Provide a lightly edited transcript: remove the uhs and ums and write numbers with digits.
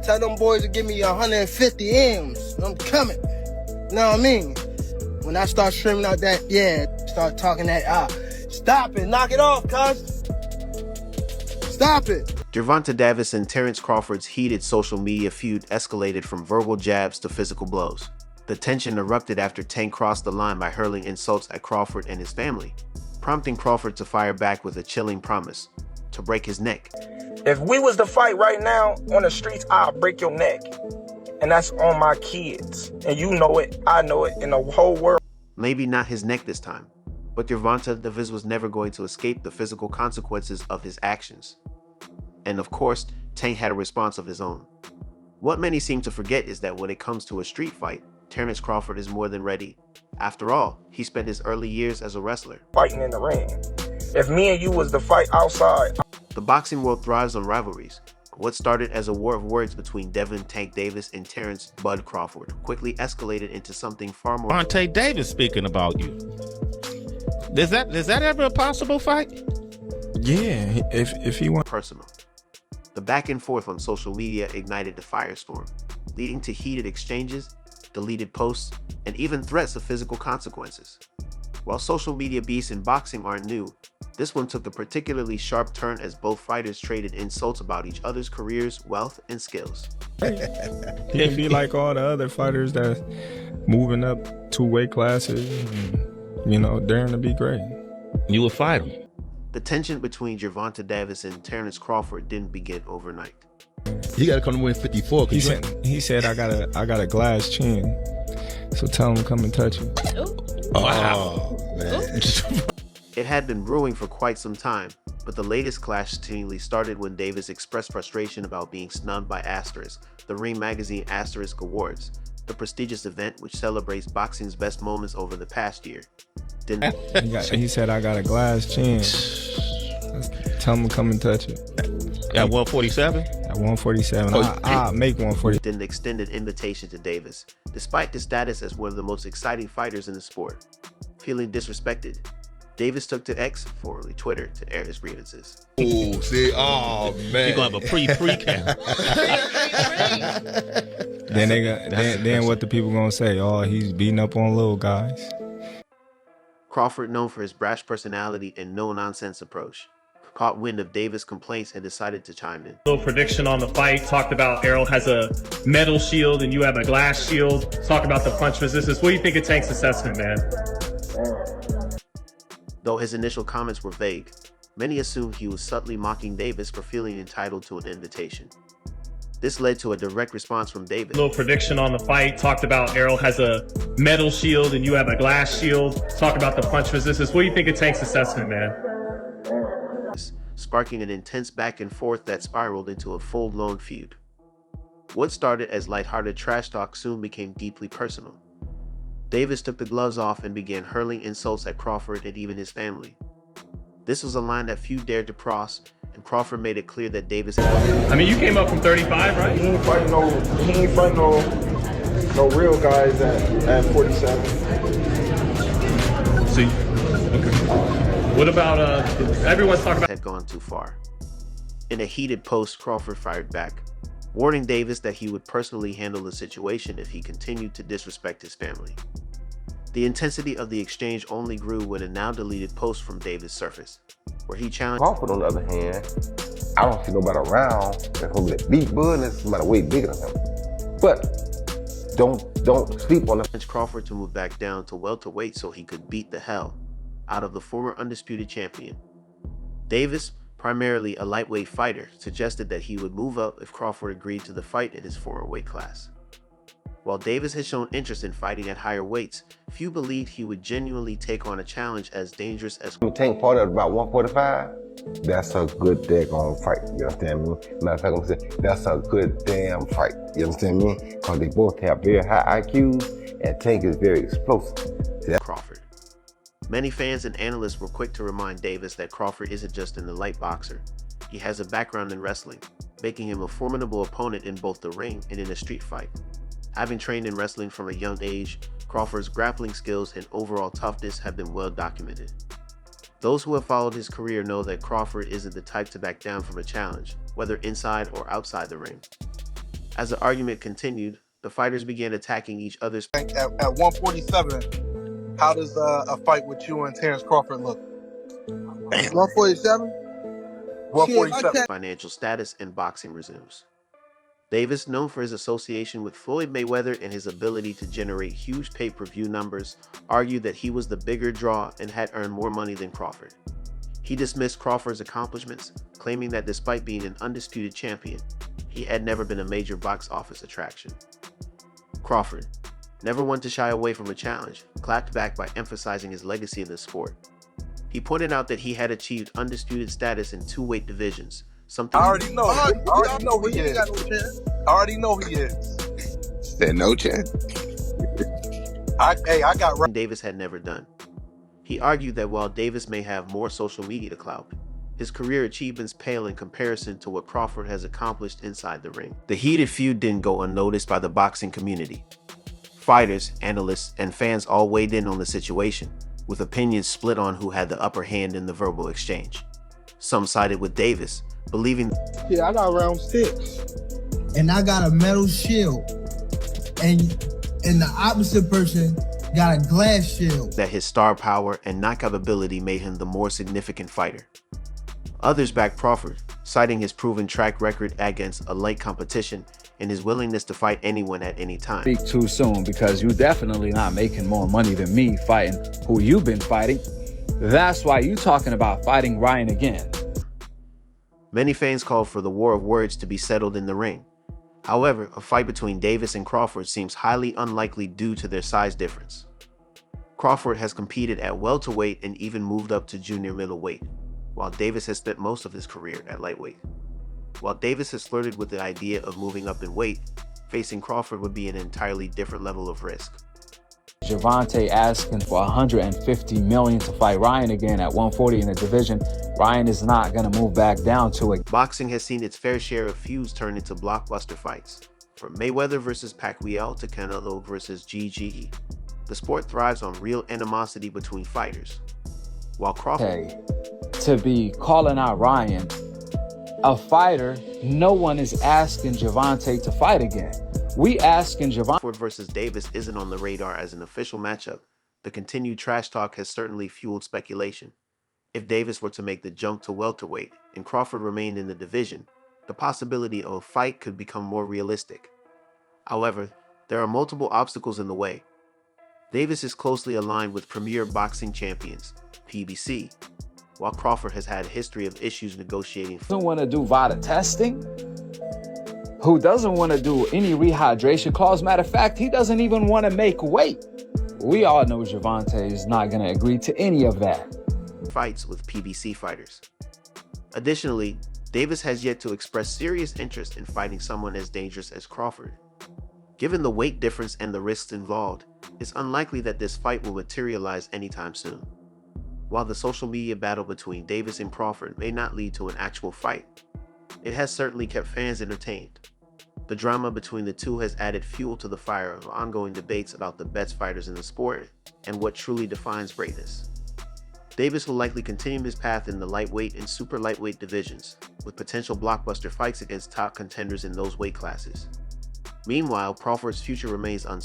Tell them boys to give me 150 M's. I'm coming. You know what I mean? When I start streaming out that, start talking that, stop it, knock it off, cuz. Stop it. Gervonta Davis and Terence Crawford's heated social media feud escalated from verbal jabs to physical blows. The tension erupted after Tank crossed the line by hurling insults at Crawford and his family, prompting Crawford to fire back with a chilling promise to break his neck. If we was to fight right now on the streets, I'll break your neck. And that's on my kids. And you know it, I know it, in the whole world. Maybe not his neck this time, but Gervonta Davis was never going to escape the physical consequences of his actions. And of course, Tank had a response of his own. What many seem to forget is that when it comes to a street fight, Terence Crawford is more than ready. After all, he spent his early years as a wrestler. Fighting in the ring. If me and you was to fight outside. The boxing world thrives on rivalries. What started as a war of words between Devin Tank Davis and Terence Bud Crawford quickly escalated into something far more. Gervonta Davis speaking about you. Is that ever a possible fight? Yeah, if he wants. Personal. The back and forth on social media ignited the firestorm, leading to heated exchanges, deleted posts, and even threats of physical consequences. While social media beasts in boxing aren't new, this one took a particularly sharp turn as both fighters traded insults about each other's careers, wealth, and skills. He can be like all the other fighters that moving up 2 weight classes and, daring to be great. You would fight him. The tension between Gervonta Davis and Terence Crawford didn't begin overnight. He got to come to win 54. He said, I got a glass chin, so tell him to come and touch you. Wow. Man. It had been brewing for quite some time, but the latest clash seemingly started when Davis expressed frustration about being snubbed by Asterisk, the Ring Magazine Asterisk Awards, the prestigious event which celebrates boxing's best moments over the past year. He said, I got a glass chin. Tell him to come and touch it. At 147? At 147. I'll make 140. Didn't extend an invitation to Davis, despite his status as one of the most exciting fighters in the sport. Feeling disrespected, Davis took to X, formerly Twitter, to air his grievances. Man. You're going to have a pre-camp. Then what the people going to say? Oh, he's beating up on little guys. Crawford, known for his brash personality and no-nonsense approach, caught wind of Davis' complaints and decided to chime in. Little prediction on the fight, talked about Errol has a metal shield and you have a glass shield. Talk about the punch resistance. What do you think of Tank's assessment, man? Though his initial comments were vague, many assumed he was subtly mocking Davis for feeling entitled to an invitation. This led to a direct response from Davis. Little prediction on the fight, talked about Errol has a metal shield and you have a glass shield. Talk about the punch resistance. What do you think of Tank's assessment, man? Sparking an intense back and forth that spiraled into a full-blown feud. What started as lighthearted trash talk soon became deeply personal. Davis took the gloves off and began hurling insults at Crawford and even his family. This was a line that few dared to cross, and Crawford made it clear that Davis had... I mean, you came up from 35, right? He ain't fighting no real guys at 47. See, okay. What about, everyone's talking about... had gone too far. In a heated post, Crawford fired back, warning Davis that he would personally handle the situation if he continued to disrespect his family. The intensity of the exchange only grew when a now-deleted post from Davis surfaced, where he challenged... Crawford, on the other hand, I don't see nobody around that's going to beat Bud unless somebody way bigger than him. But don't sleep on him. Crawford to move back down to welterweight so he could beat the hell out of the former undisputed champion. Davis, primarily a lightweight fighter, suggested that he would move up if Crawford agreed to the fight in his former weight class. While Davis had shown interest in fighting at higher weights, few believed he would genuinely take on a challenge as dangerous as... Tank fought at about 145. That's a good daggone fight, you understand me? Matter of fact, I'm saying that's a good damn fight, you understand me? Because they both have very high IQs and Tank is very explosive. Crawford. Many fans and analysts were quick to remind Davis that Crawford isn't just an elite boxer. He has a background in wrestling, making him a formidable opponent in both the ring and in a street fight. Having trained in wrestling from a young age, Crawford's grappling skills and overall toughness have been well documented. Those who have followed his career know that Crawford isn't the type to back down from a challenge, whether inside or outside the ring. As the argument continued, the fighters began attacking each other's. At 147, how does a fight with you and Terence Crawford look? 147? 147. Financial status and boxing resumes. Davis, known for his association with Floyd Mayweather and his ability to generate huge pay-per-view numbers, argued that he was the bigger draw and had earned more money than Crawford. He dismissed Crawford's accomplishments, claiming that despite being an undisputed champion, he had never been a major box office attraction. Crawford, never one to shy away from a challenge, clapped back by emphasizing his legacy in the sport. He pointed out that he had achieved undisputed status in 2 weight divisions, something I already know. I already know who he is. I already know who he is. Said no chance. I got Davis had never done. He argued that while Davis may have more social media clout, his career achievements pale in comparison to what Crawford has accomplished inside the ring. The heated feud didn't go unnoticed by the boxing community. Fighters, analysts, and fans all weighed in on the situation, with opinions split on who had the upper hand in the verbal exchange. Some sided with Davis, believing, Yeah, I got round 6. And I got a metal shield. And the opposite person got a glass shield. that his star power and knockout ability made him the more significant fighter. Others backed Crawford, citing his proven track record against a light competition and his willingness to fight anyone at any time. Speak too soon, because you definitely not making more money than me fighting who you've been fighting. That's why you talking about fighting Ryan again. Many fans called for the war of words to be settled in the ring. However, a fight between Davis and Crawford seems highly unlikely due to their size difference. Crawford has competed at welterweight and even moved up to junior middleweight, while Davis has spent most of his career at lightweight. While Davis has flirted with the idea of moving up in weight, facing Crawford would be an entirely different level of risk. Gervonta asking for $150 million to fight Ryan again at 140 in the division. Ryan is not going to move back down to it. Boxing has seen its fair share of feuds turn into blockbuster fights. From Mayweather versus Pacquiao to Canelo versus GGE, the sport thrives on real animosity between fighters. While Crawford to be calling out Ryan, a fighter, no one is asking Gervonta to fight again. We asking Crawford versus Davis isn't on the radar as an official matchup. The continued trash talk has certainly fueled speculation. If Davis were to make the jump to welterweight and Crawford remained in the division, the possibility of a fight could become more realistic. However, there are multiple obstacles in the way. Davis is closely aligned with premier boxing champions, PBC, while Crawford has had a history of issues negotiating. Doesn't want to do VADA testing, who doesn't want to do any rehydration clause. Matter of fact, he doesn't even want to make weight. We all know Gervonta is not going to agree to any of that. Fights with PBC fighters. Additionally, Davis has yet to express serious interest in fighting someone as dangerous as Crawford. Given the weight difference and the risks involved, it's unlikely that this fight will materialize anytime soon. While the social media battle between Davis and Crawford may not lead to an actual fight, it has certainly kept fans entertained. The drama between the two has added fuel to the fire of ongoing debates about the best fighters in the sport and what truly defines greatness. Davis will likely continue his path in the lightweight and super lightweight divisions, with potential blockbuster fights against top contenders in those weight classes. Meanwhile, Crawford's future remains uncertain.